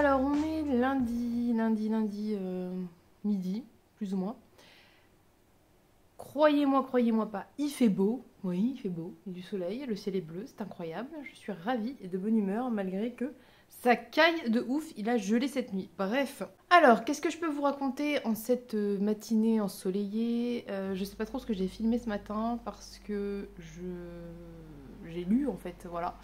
Alors on est lundi, midi, plus ou moins. Croyez-moi pas, il fait beau. Oui, il fait beau, il y a du soleil, le ciel est bleu, c'est incroyable. Je suis ravie et de bonne humeur malgré que ça caille de ouf, il a gelé cette nuit. Bref. Alors, qu'est-ce que je peux vous raconter en cette matinée ensoleillée? Je sais pas trop ce que j'ai filmé ce matin parce que j'ai lu en fait, voilà.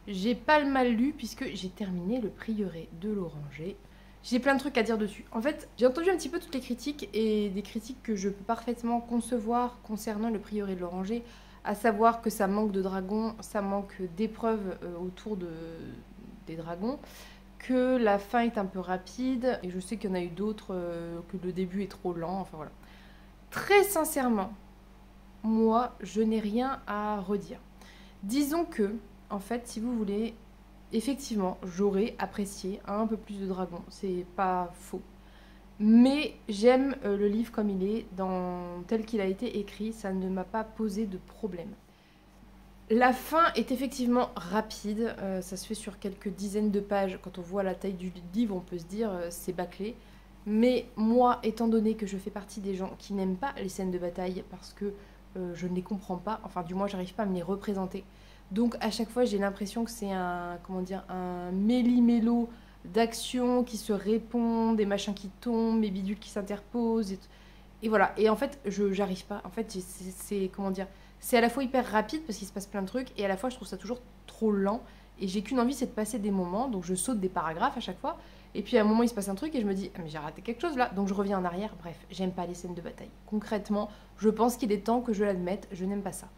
J'ai pas le mal lu puisque j'ai terminé le prieuré de l'Oranger. J'ai plein de trucs à dire dessus. En fait, j'ai entendu un petit peu toutes les critiques et des critiques que je peux parfaitement concevoir concernant le prieuré de l'Oranger, à savoir que ça manque de dragons, ça manque d'épreuves autour des dragons, que la fin est un peu rapide, et je sais qu'il y en a eu d'autres, que le début est trop lent, enfin voilà. Très sincèrement, moi, je n'ai rien à redire. Disons que, en fait, si vous voulez, effectivement, j'aurais apprécié un peu plus de dragons, c'est pas faux. Mais j'aime le livre comme il est, tel qu'il a été écrit, ça ne m'a pas posé de problème. La fin est effectivement rapide, ça se fait sur quelques dizaines de pages. Quand on voit la taille du livre, on peut se dire c'est bâclé. Mais moi, étant donné que je fais partie des gens qui n'aiment pas les scènes de bataille parce que je ne les comprends pas, enfin du moins j'arrive pas à me les représenter. Donc à chaque fois j'ai l'impression que c'est un, comment dire, un méli-mélo d'actions qui se répondent, des machins qui tombent, des bidules qui s'interposent. Et voilà, et en fait j'arrive pas, en fait c'est, comment dire, c'est à la fois hyper rapide parce qu'il se passe plein de trucs et à la fois je trouve ça toujours trop lent et j'ai qu'une envie, c'est de passer des moments, donc je saute des paragraphes à chaque fois et puis à un moment il se passe un truc et je me dis ah, mais j'ai raté quelque chose là, donc je reviens en arrière. Bref, j'aime pas les scènes de bataille. Concrètement, je pense qu'il est temps que je l'admette, je n'aime pas ça.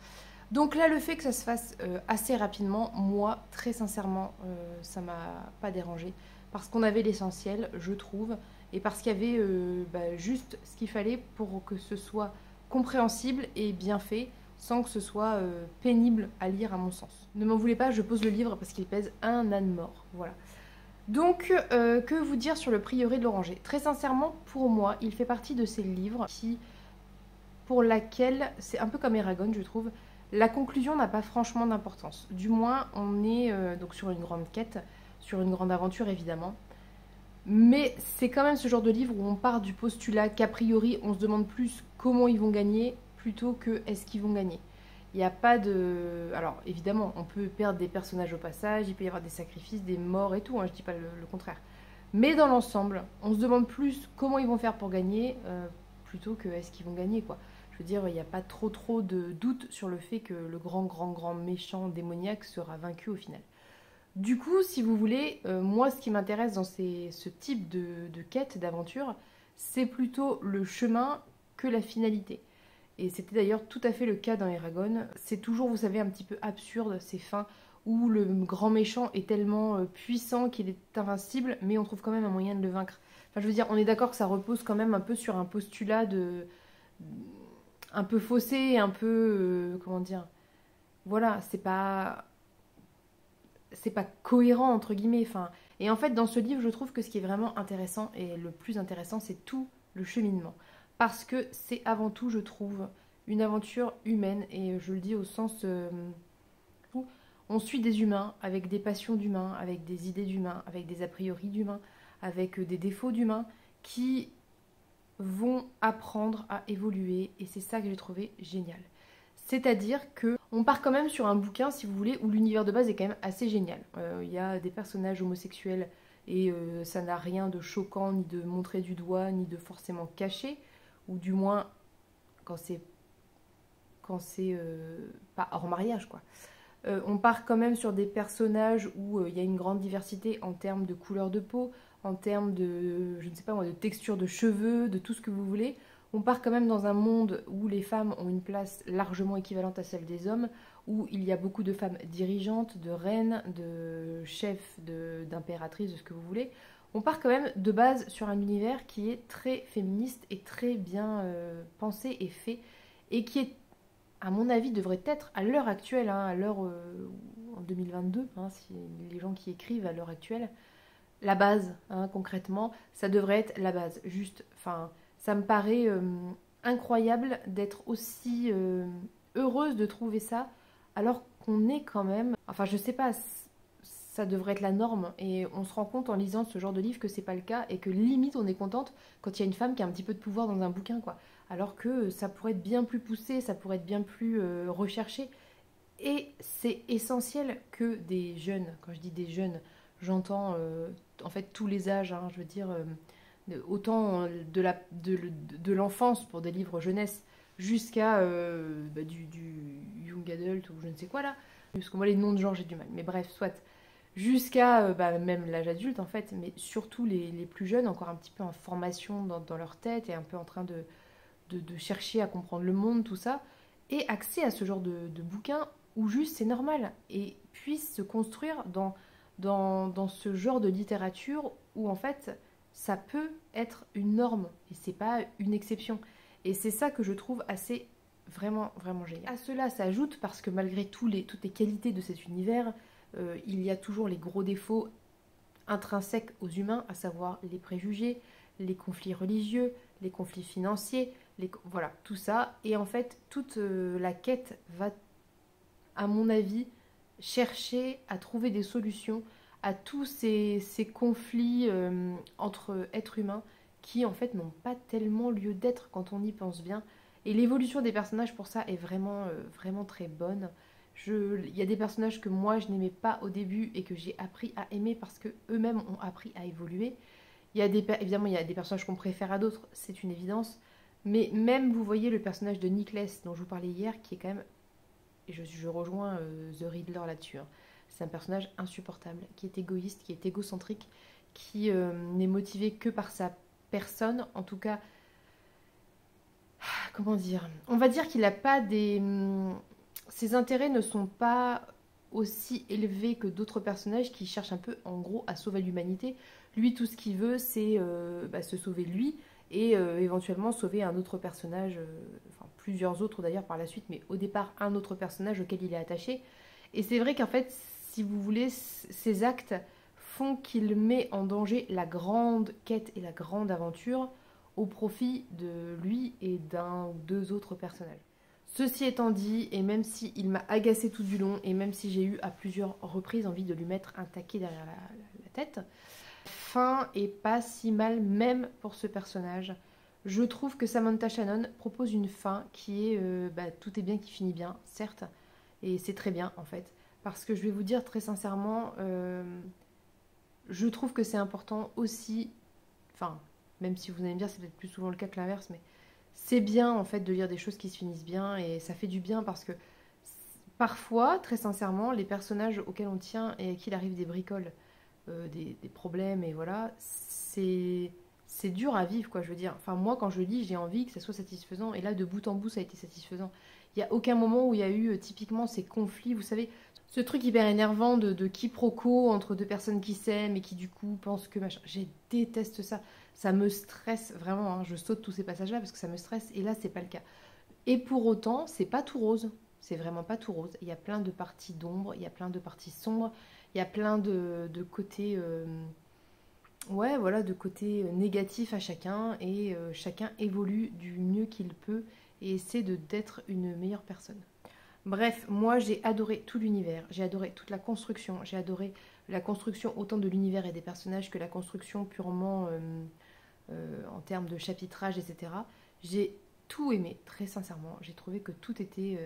Donc là, le fait que ça se fasse assez rapidement, moi, très sincèrement, ça m'a pas dérangé. Parce qu'on avait l'essentiel, je trouve, et parce qu'il y avait juste ce qu'il fallait pour que ce soit compréhensible et bien fait, sans que ce soit pénible à lire à mon sens. Ne m'en voulez pas, je pose le livre parce qu'il pèse un âne mort. Voilà. Donc, que vous dire sur le prieuré de l'Oranger? Très sincèrement, pour moi, il fait partie de ces livres pour laquelle, c'est un peu comme Eragon, je trouve, la conclusion n'a pas franchement d'importance. Du moins, on est donc sur une grande quête, sur une grande aventure évidemment. Mais c'est quand même ce genre de livre où on part du postulat qu'a priori, on se demande plus comment ils vont gagner plutôt que est-ce qu'ils vont gagner. Il n'y a pas de... Alors évidemment, on peut perdre des personnages au passage, il peut y avoir des sacrifices, des morts et tout, hein, je dis pas le contraire. Mais dans l'ensemble, on se demande plus comment ils vont faire pour gagner plutôt que est-ce qu'ils vont gagner, quoi. Je veux dire, il n'y a pas trop de doute sur le fait que le grand méchant démoniaque sera vaincu au final. Du coup, si vous voulez, moi ce qui m'intéresse dans ce type de quête, d'aventure, c'est plutôt le chemin que la finalité. Et c'était d'ailleurs tout à fait le cas dans Eragon. C'est toujours, vous savez, un petit peu absurde ces fins où le grand méchant est tellement puissant qu'il est invincible, mais on trouve quand même un moyen de le vaincre. Enfin, je veux dire, on est d'accord que ça repose quand même un peu sur un postulat un peu faussé, un peu... comment dire? Voilà, c'est pas cohérent entre guillemets. Enfin, et en fait, dans ce livre, je trouve que ce qui est vraiment intéressant et le plus intéressant, c'est tout le cheminement. Parce que c'est avant tout, je trouve, une aventure humaine. Et je le dis au sens où on suit des humains avec des passions d'humains, avec des idées d'humains, avec des a priori d'humains, avec des défauts d'humains qui vont apprendre à évoluer. Et c'est ça que j'ai trouvé génial. C'est-à-dire que on part quand même sur un bouquin, si vous voulez, où l'univers de base est quand même assez génial. Il y a des personnages homosexuels et ça n'a rien de choquant, ni de montrer du doigt, ni de forcément caché, ou du moins quand c'est pas hors mariage, quoi. On part quand même sur des personnages où il y a une grande diversité en termes de couleur de peau, en termes de, je ne sais pas moi, de texture de cheveux, de tout ce que vous voulez. On part quand même dans un monde où les femmes ont une place largement équivalente à celle des hommes, où il y a beaucoup de femmes dirigeantes, de reines, de chefs, d'impératrices, de ce que vous voulez. On part quand même de base sur un univers qui est très féministe et très bien pensé et fait, et qui est, à mon avis, devrait être à l'heure actuelle, hein, à l'heure en 2022, hein, si les gens qui écrivent à l'heure actuelle, la base, hein, concrètement, ça devrait être la base. Juste, enfin, ça me paraît incroyable d'être aussi heureuse de trouver ça, alors qu'on est quand même, enfin, je sais pas, ça devrait être la norme. Et on se rend compte en lisant ce genre de livre que c'est pas le cas et que limite on est contente quand il y a une femme qui a un petit peu de pouvoir dans un bouquin, quoi. Alors que ça pourrait être bien plus poussé, ça pourrait être bien plus recherché. Et c'est essentiel que des jeunes, quand je dis des jeunes, j'entends en fait tous les âges, hein, je veux dire, autant de l'enfance pour des livres jeunesse jusqu'à du young adult ou je ne sais quoi là. Parce que moi les noms de genre j'ai du mal, mais bref, soit. Jusqu'à même l'âge adulte en fait, mais surtout les plus jeunes, encore un petit peu en formation dans leur tête et un peu en train de chercher à comprendre le monde, tout ça, et accès à ce genre de bouquins où juste c'est normal et puisse se construire dans ce genre de littérature où en fait ça peut être une norme et c'est pas une exception. Et c'est ça que je trouve assez vraiment vraiment génial. À cela s'ajoute parce que malgré toutes les qualités de cet univers, il y a toujours les gros défauts intrinsèques aux humains, à savoir les préjugés, les conflits religieux, les conflits financiers, voilà, tout ça. Et en fait, toute la quête va, à mon avis, chercher à trouver des solutions à tous ces conflits entre êtres humains qui, en fait, n'ont pas tellement lieu d'être quand on y pense bien. Et l'évolution des personnages, pour ça, est vraiment, vraiment très bonne. Il y a des personnages que moi, je n'aimais pas au début et que j'ai appris à aimer parce que eux-mêmes ont appris à évoluer. Évidemment, il y a des personnages qu'on préfère à d'autres, c'est une évidence. Mais même, vous voyez le personnage de Nicholas dont je vous parlais hier, qui est quand même, et je rejoins The Riddler là-dessus, hein. C'est un personnage insupportable, qui est égoïste, qui est égocentrique, qui n'est motivé que par sa personne. En tout cas, comment dire, on va dire qu'il n'a pas des... Ses intérêts ne sont pas aussi élevés que d'autres personnages qui cherchent un peu, en gros, à sauver l'humanité. Lui, tout ce qu'il veut, c'est se sauver lui et éventuellement sauver un autre personnage, enfin plusieurs autres d'ailleurs par la suite, mais au départ un autre personnage auquel il est attaché. Et c'est vrai qu'en fait, si vous voulez, ces actes font qu'il met en danger la grande quête et la grande aventure au profit de lui et d'un ou deux autres personnages. Ceci étant dit, et même s'il m'a agacé tout du long, et même si j'ai eu à plusieurs reprises envie de lui mettre un taquet derrière la tête, la fin est pas si mal même pour ce personnage. Je trouve que Samantha Shannon propose une fin qui est tout est bien qui finit bien, certes, et c'est très bien en fait. Parce que je vais vous dire très sincèrement, je trouve que c'est important aussi, enfin, même si vous allez me dire c'est peut-être plus souvent le cas que l'inverse, mais c'est bien en fait de lire des choses qui se finissent bien et ça fait du bien parce que parfois, très sincèrement, les personnages auxquels on tient et à qui il arrive des bricoles, des problèmes et voilà, c'est dur à vivre quoi, je veux dire. Enfin moi quand je lis, j'ai envie que ça soit satisfaisant et là de bout en bout ça a été satisfaisant. Il n'y a aucun moment où il y a eu typiquement ces conflits, vous savez, ce truc hyper énervant de quiproquo entre deux personnes qui s'aiment et qui du coup pensent que machin. Je déteste ça. Ça me stresse vraiment, hein. Je saute tous ces passages-là parce que ça me stresse et là c'est pas le cas. Et pour autant, c'est pas tout rose. C'est vraiment pas tout rose. Il y a plein de parties d'ombre, il y a plein de parties sombres, il y a plein de côtés, ouais, voilà, de côtés négatifs à chacun et chacun évolue du mieux qu'il peut et essaie d'être une meilleure personne. Bref, moi j'ai adoré tout l'univers, j'ai adoré toute la construction, j'ai adoré la construction autant de l'univers et des personnages que la construction purement en termes de chapitrage, etc. J'ai tout aimé, très sincèrement. J'ai trouvé que tout était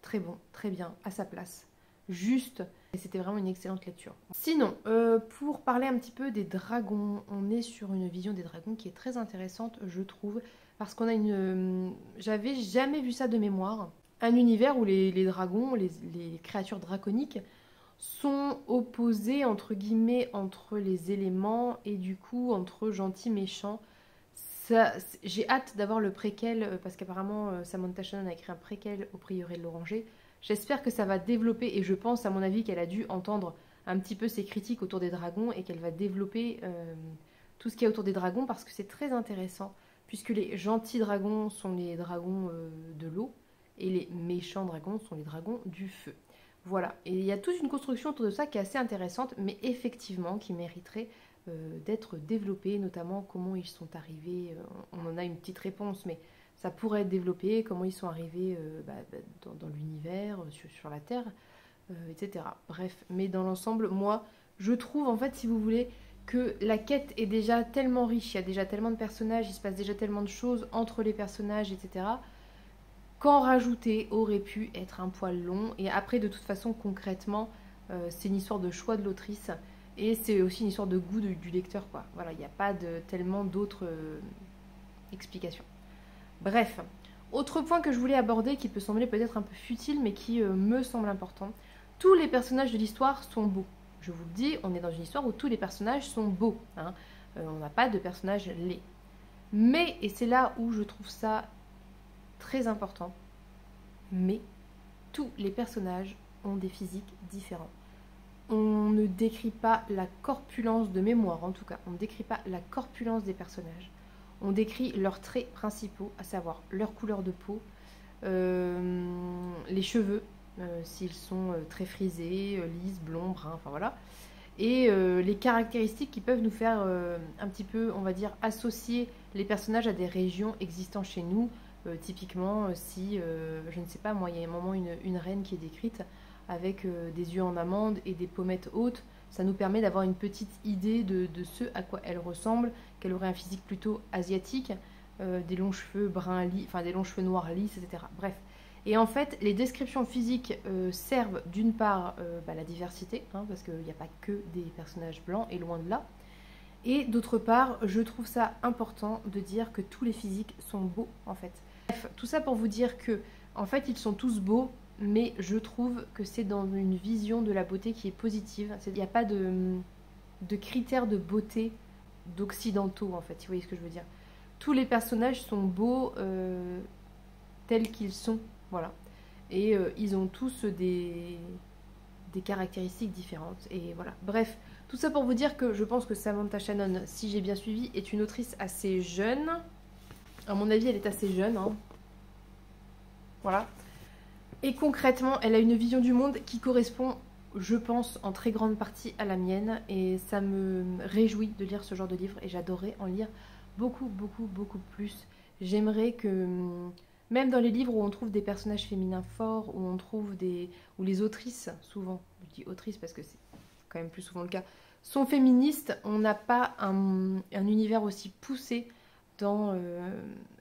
très bon, très bien, à sa place, juste, et c'était vraiment une excellente lecture. Sinon, pour parler un petit peu des dragons, on est sur une vision des dragons qui est très intéressante, je trouve, parce qu'on a une... j'avais jamais vu ça de mémoire. Un univers où les dragons, les créatures draconiques, sont opposés entre guillemets entre les éléments et du coup entre gentils méchants. J'ai hâte d'avoir le préquel parce qu'apparemment Samantha Shannon a écrit un préquel au prieuré de l'Oranger. J'espère que ça va développer et je pense à mon avis qu'elle a dû entendre un petit peu ses critiques autour des dragons et qu'elle va développer tout ce qu'il y a autour des dragons parce que c'est très intéressant puisque les gentils dragons sont les dragons de l'eau et les méchants dragons sont les dragons du feu. Voilà, et il y a toute une construction autour de ça qui est assez intéressante, mais effectivement qui mériterait d'être développée, notamment comment ils sont arrivés. On en a une petite réponse, mais ça pourrait être développé, comment ils sont arrivés dans l'univers, sur la Terre, etc. Bref, mais dans l'ensemble, moi, je trouve, en fait, si vous voulez, que la quête est déjà tellement riche, il y a déjà tellement de personnages, il se passe déjà tellement de choses entre les personnages, etc., qu'en rajouter aurait pu être un poil long. Et après, de toute façon, concrètement, c'est une histoire de choix de l'autrice, et c'est aussi une histoire de goût du lecteur, quoi. Voilà, il n'y a pas tellement d'autres explications. Bref, autre point que je voulais aborder, qui peut sembler peut-être un peu futile, mais qui me semble important. Tous les personnages de l'histoire sont beaux. Je vous le dis, on est dans une histoire où tous les personnages sont beaux, hein. On n'a pas de personnages laids. Mais, et c'est là où je trouve ça très important, mais tous les personnages ont des physiques différents. On ne décrit pas la corpulence, de mémoire en tout cas, on ne décrit pas la corpulence des personnages. On décrit leurs traits principaux, à savoir leur couleur de peau, les cheveux, s'ils sont très frisés, lisses, blonds, bruns, enfin voilà. Et les caractéristiques qui peuvent nous faire un petit peu, on va dire, associer les personnages à des régions existant chez nous. Typiquement, si, je ne sais pas, moi, il y a un moment une reine qui est décrite avec des yeux en amande et des pommettes hautes, ça nous permet d'avoir une petite idée de ce à quoi elle ressemble, qu'elle aurait un physique plutôt asiatique, des longs cheveux bruns lisses, enfin des longs cheveux noirs lisses, etc. Bref. Et en fait, les descriptions physiques servent d'une part la diversité, hein, parce qu'il n'y a pas que des personnages blancs, et loin de là. Et d'autre part, je trouve ça important de dire que tous les physiques sont beaux, en fait. Bref, tout ça pour vous dire que, en fait, ils sont tous beaux, mais je trouve que c'est dans une vision de la beauté qui est positive. Il n'y a pas de critères de beauté d'occidentaux, en fait, si vous voyez ce que je veux dire. Tous les personnages sont beaux tels qu'ils sont, voilà. Et ils ont tous des caractéristiques différentes, et voilà. Bref, tout ça pour vous dire que je pense que Samantha Shannon, si j'ai bien suivi, est une autrice assez jeune. À mon avis, elle est assez jeune, hein. Voilà. Et concrètement, elle a une vision du monde qui correspond, je pense, en très grande partie à la mienne. Et ça me réjouit de lire ce genre de livre. Et j'adorerais en lire beaucoup, beaucoup, beaucoup plus. J'aimerais que, même dans les livres où on trouve des personnages féminins forts, où on trouve où les autrices, souvent, je dis autrices parce que c'est quand même plus souvent le cas, sont féministes, on n'a pas un univers aussi poussé dans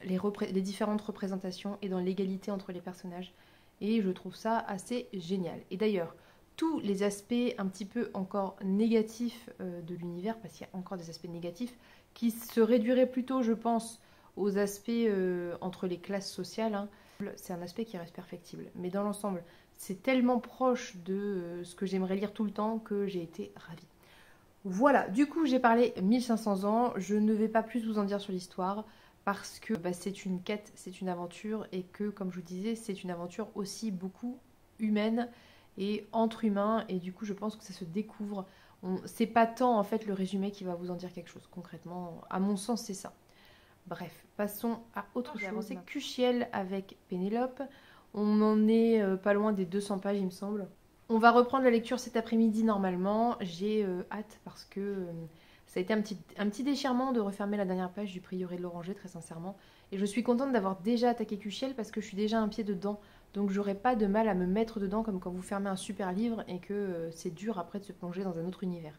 les différentes représentations et dans l'égalité entre les personnages. Et je trouve ça assez génial. Et d'ailleurs, tous les aspects un petit peu encore négatifs de l'univers, parce qu'il y a encore des aspects négatifs, qui se réduiraient plutôt, je pense, aux aspects entre les classes sociales, hein. C'est un aspect qui reste perfectible. Mais dans l'ensemble, c'est tellement proche de ce que j'aimerais lire tout le temps que j'ai été ravie. Voilà, du coup j'ai parlé 1500 ans, je ne vais pas plus vous en dire sur l'histoire parce que c'est une quête, c'est une aventure et que comme je vous disais c'est une aventure aussi beaucoup humaine et entre humains et du coup je pense que ça se découvre. C'est pas tant en fait le résumé qui va vous en dire quelque chose concrètement, à mon sens c'est ça. Bref, passons à autre chose. J'ai avancé Kushiel avec Pénélope, on en est pas loin des 200 pages il me semble. On va reprendre la lecture cet après-midi normalement. J'ai hâte parce que ça a été un petit déchirement de refermer la dernière page du Prieuré de l'Oranger, très sincèrement. Et je suis contente d'avoir déjà attaqué Kushiel parce que je suis déjà un pied dedans. Donc j'aurai pas de mal à me mettre dedans comme quand vous fermez un super livre et que c'est dur après de se plonger dans un autre univers.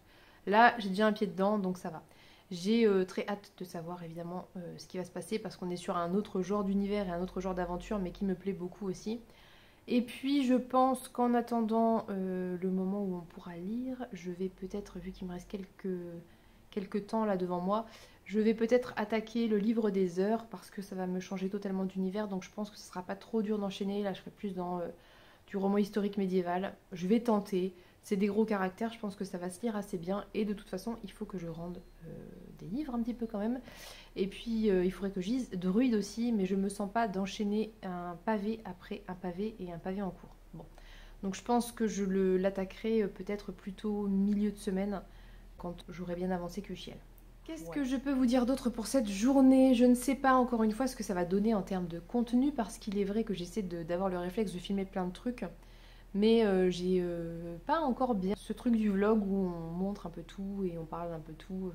Là, j'ai déjà un pied dedans, donc ça va. J'ai très hâte de savoir évidemment ce qui va se passer parce qu'on est sur un autre genre d'univers et un autre genre d'aventure, mais qui me plaît beaucoup aussi. Et puis je pense qu'en attendant le moment où on pourra lire, je vais peut-être, vu qu'il me reste quelques temps là devant moi, je vais peut-être attaquer le livre des heures parce que ça va me changer totalement d'univers. Donc je pense que ce ne sera pas trop dur d'enchaîner. Là je serai plus dans du roman historique médiéval. Je vais tenter. C'est des gros caractères, je pense que ça va se lire assez bien. Et de toute façon, il faut que je rende des livres un petit peu quand même. Et puis, il faudrait que je lise Druide aussi, mais je ne me sens pas d'enchaîner un pavé après un pavé et un pavé en cours. Bon. Donc je pense que je l'attaquerai peut-être plutôt milieu de semaine, quand j'aurai bien avancé que Chiel. Qu'est-ce que je peux vous dire d'autre pour cette journée? Je ne sais pas encore une fois ce que ça va donner en termes de contenu, parce qu'il est vrai que j'essaie d'avoir le réflexe de filmer plein de trucs. Mais j'ai pas encore bien ce truc du vlog où on montre un peu tout et on parle un peu tout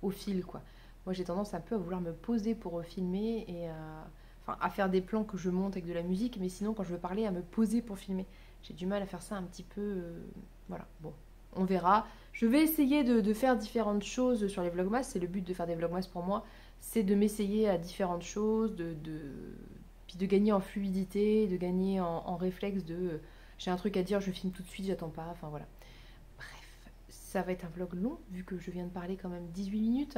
au fil, quoi. Moi j'ai tendance un peu à vouloir me poser pour filmer et à enfin à faire des plans que je monte avec de la musique, mais sinon quand je veux parler, à me poser pour filmer. J'ai du mal à faire ça un petit peu, voilà, bon, on verra. Je vais essayer de faire différentes choses sur les vlogmas, c'est le but de faire des vlogmas pour moi, c'est de m'essayer à différentes choses, puis de gagner en fluidité, de gagner en réflexe de j'ai un truc à dire, je filme tout de suite, j'attends pas, enfin voilà. Bref, ça va être un vlog long, vu que je viens de parler quand même 18 minutes.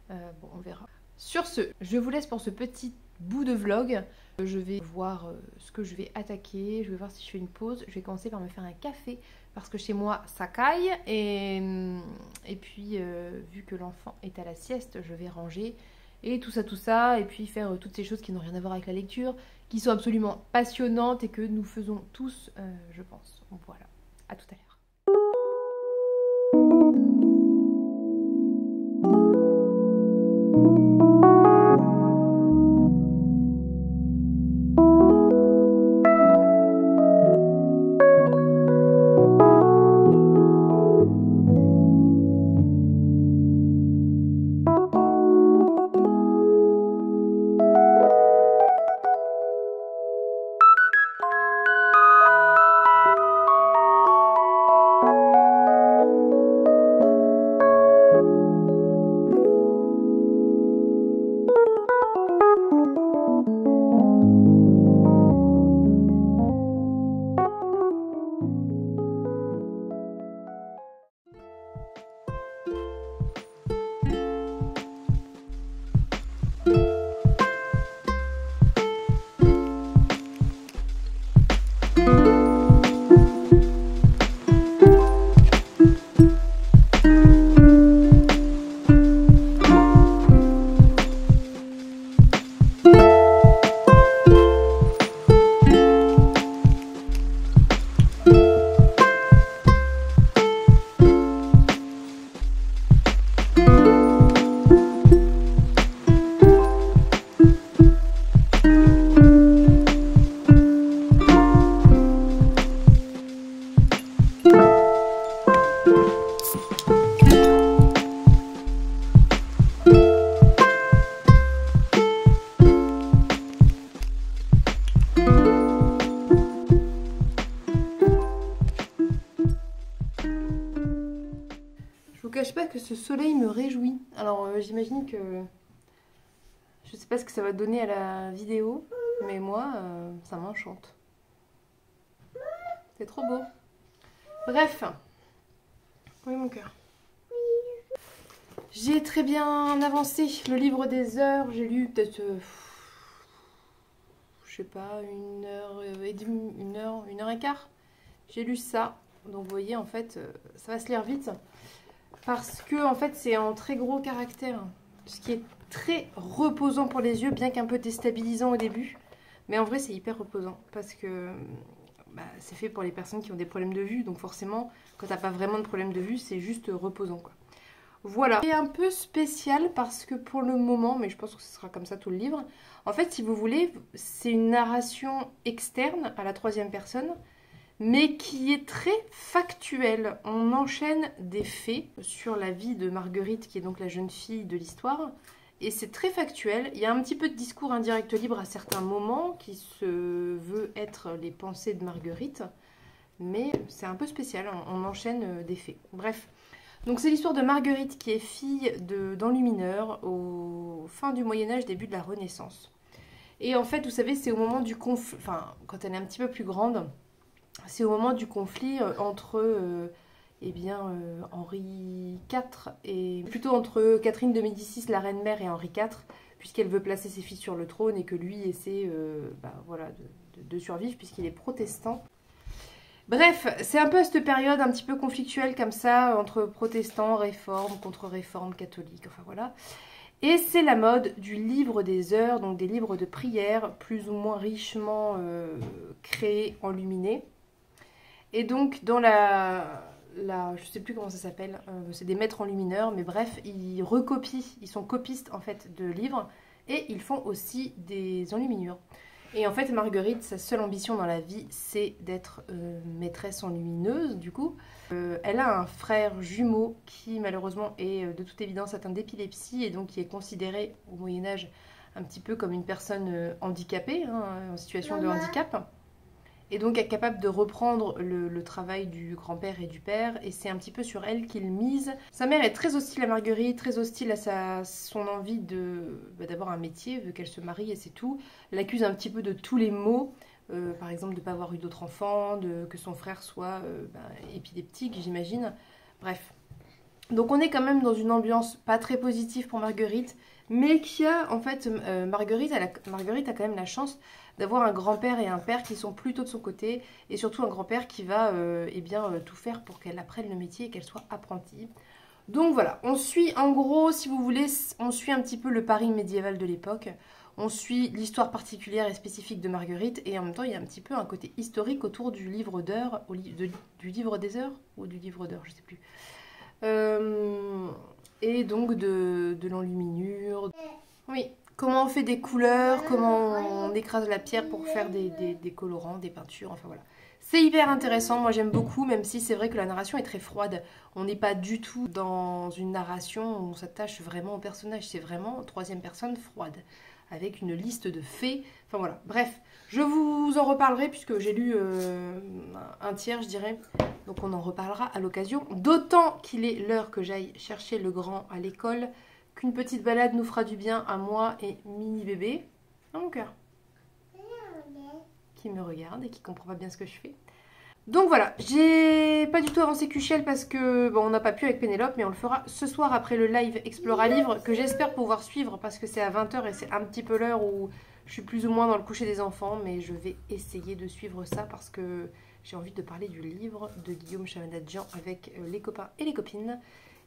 Bon, on verra. Sur ce, je vous laisse pour ce petit bout de vlog. Je vais voir ce que je vais attaquer, je vais voir si je fais une pause. Je vais commencer par me faire un café, parce que chez moi, ça caille. Et puis, vu que l'enfant est à la sieste, je vais ranger. Et tout ça, et puis faire toutes ces choses qui n'ont rien à voir avec la lecture, qui sont absolument passionnantes et que nous faisons tous, je pense. Voilà, à tout à l'heure. Je vous cache pas que ce soleil me réjouit. Alors j'imagine que je sais pas ce que ça va donner à la vidéo, mais moi ça m'enchante. C'est trop beau. Bref. Oui mon cœur. J'ai très bien avancé le livre des heures. J'ai lu peut-être je sais pas, 1h30, 1h15. J'ai lu ça. Donc vous voyez en fait ça va se lire vite. Parce que en fait c'est en très gros caractère, ce qui est très reposant pour les yeux, bien qu'un peu déstabilisant au début. Mais en vrai c'est hyper reposant, parce que c'est fait pour les personnes qui ont des problèmes de vue, donc forcément quand t'as pas vraiment de problème de vue, c'est juste reposant quoi. Voilà. C'est un peu spécial parce que pour le moment, mais je pense que ce sera comme ça tout le livre, en fait si vous voulez, c'est une narration externe à la troisième personne, mais qui est très factuel. On enchaîne des faits sur la vie de Marguerite, qui est donc la jeune fille de l'histoire, et c'est très factuel. Il y a un petit peu de discours indirect libre à certains moments, qui se veut être les pensées de Marguerite, mais c'est un peu spécial, on enchaîne des faits. Bref, donc c'est l'histoire de Marguerite, qui est fille d'enlumineur au fin du Moyen-Âge, début de la Renaissance. Et en fait, vous savez, c'est au moment du conflit, enfin, quand elle est un petit peu plus grande, c'est au moment du conflit entre Henri IV et plutôt entre Catherine de Médicis, la reine-mère, et Henri IV, puisqu'elle veut placer ses filles sur le trône et que lui essaie voilà, de survivre puisqu'il est protestant. Bref, c'est un peu à cette période un petit peu conflictuelle comme ça, entre protestants, réforme, contre-réforme, catholique, enfin voilà. Et c'est la mode du livre des heures, donc des livres de prière plus ou moins richement créés, enluminés. Et donc dans je sais plus comment ça s'appelle, c'est des maîtres enlumineurs, mais bref, ils recopient, ils sont copistes en fait de livres, et ils font aussi des enluminures. Et en fait, Marguerite, sa seule ambition dans la vie, c'est d'être maîtresse enlumineuse, du coup. Elle a un frère jumeau qui, malheureusement, est de toute évidence atteint d'épilepsie, et donc qui est considéré, au Moyen-Âge, un petit peu comme une personne handicapée, hein, en situation de handicap. Et donc est capable de reprendre le travail du grand-père et du père, et c'est un petit peu sur elle qu'il mise. Sa mère est très hostile à Marguerite, très hostile à son envie d'avoir un métier, veut qu'elle se marie et c'est tout. L'accuse un petit peu de tous les maux, par exemple de ne pas avoir eu d'autres enfants, que son frère soit épileptique, j'imagine. Bref. Donc on est quand même dans une ambiance pas très positive pour Marguerite, mais qui a en fait, Marguerite a quand même la chance d'avoir un grand-père et un père qui sont plutôt de son côté, et surtout un grand-père qui va tout faire pour qu'elle apprenne le métier et qu'elle soit apprentie. Donc voilà, on suit en gros, si vous voulez, on suit un petit peu le Paris médiéval de l'époque, on suit l'histoire particulière et spécifique de Marguerite, et en même temps il y a un petit peu un côté historique autour du livre d'heures, du livre des heures, ou du livre d'heures, je sais plus. Et donc de l'enluminure. Oui, comment on fait des couleurs, comment on écrase la pierre pour faire des colorants, des peintures, enfin voilà. C'est hyper intéressant, moi j'aime beaucoup, même si c'est vrai que la narration est très froide. On n'est pas du tout dans une narration où on s'attache vraiment au personnage, c'est vraiment troisième personne froide, avec une liste de faits, enfin voilà. Bref, je vous en reparlerai puisque j'ai lu un tiers, je dirais. Donc on en reparlera à l'occasion, d'autant qu'il est l'heure que j'aille chercher le grand à l'école, qu'une petite balade nous fera du bien à moi et Mini bébé, dans mon cœur, qui me regarde et qui comprend pas bien ce que je fais. Donc voilà, j'ai pas du tout avancé QCL parce que bon, on n'a pas pu avec Pénélope, mais on le fera ce soir après le live Explora Livre que j'espère pouvoir suivre parce que c'est à 20 h et c'est un petit peu l'heure où je suis plus ou moins dans le coucher des enfants, mais je vais essayer de suivre ça parce que j'ai envie de parler du livre de Guillaume Chamanadjian avec les copains et les copines.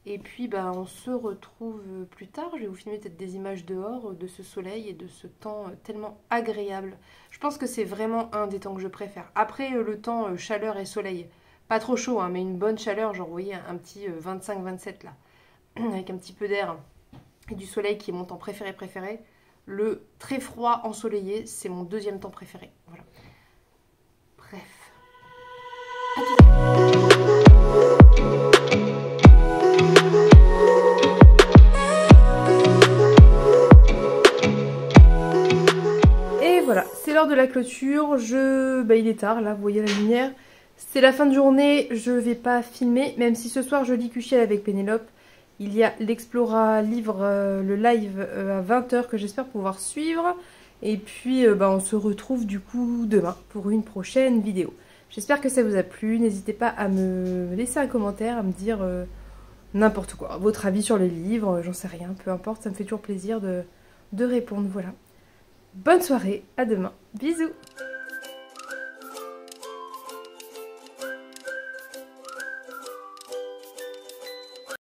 Et puis on se retrouve plus tard, je vais vous filmer peut-être des images dehors de ce soleil et de ce temps tellement agréable. Je pense que c'est vraiment un des temps que je préfère. Après le temps chaleur et soleil, pas trop chaud hein, mais une bonne chaleur, genre vous voyez un petit 25-27 là, avec un petit peu d'air et du soleil qui est mon temps préféré. Le très froid ensoleillé, c'est mon deuxième temps préféré. Voilà. Bref. Et voilà, c'est l'heure de la clôture. Il est tard là, vous voyez la lumière. C'est la fin de journée, je vais pas filmer, même si ce soir je lis QCL avec Pénélope. Il y a l'Explora Livre, le live à 20 h que j'espère pouvoir suivre. Et puis on se retrouve du coup demain pour une prochaine vidéo. J'espère que ça vous a plu. N'hésitez pas à me laisser un commentaire, à me dire n'importe quoi. Votre avis sur le livre, j'en sais rien, peu importe. Ça me fait toujours plaisir de répondre. Voilà. Bonne soirée, à demain. Bisous.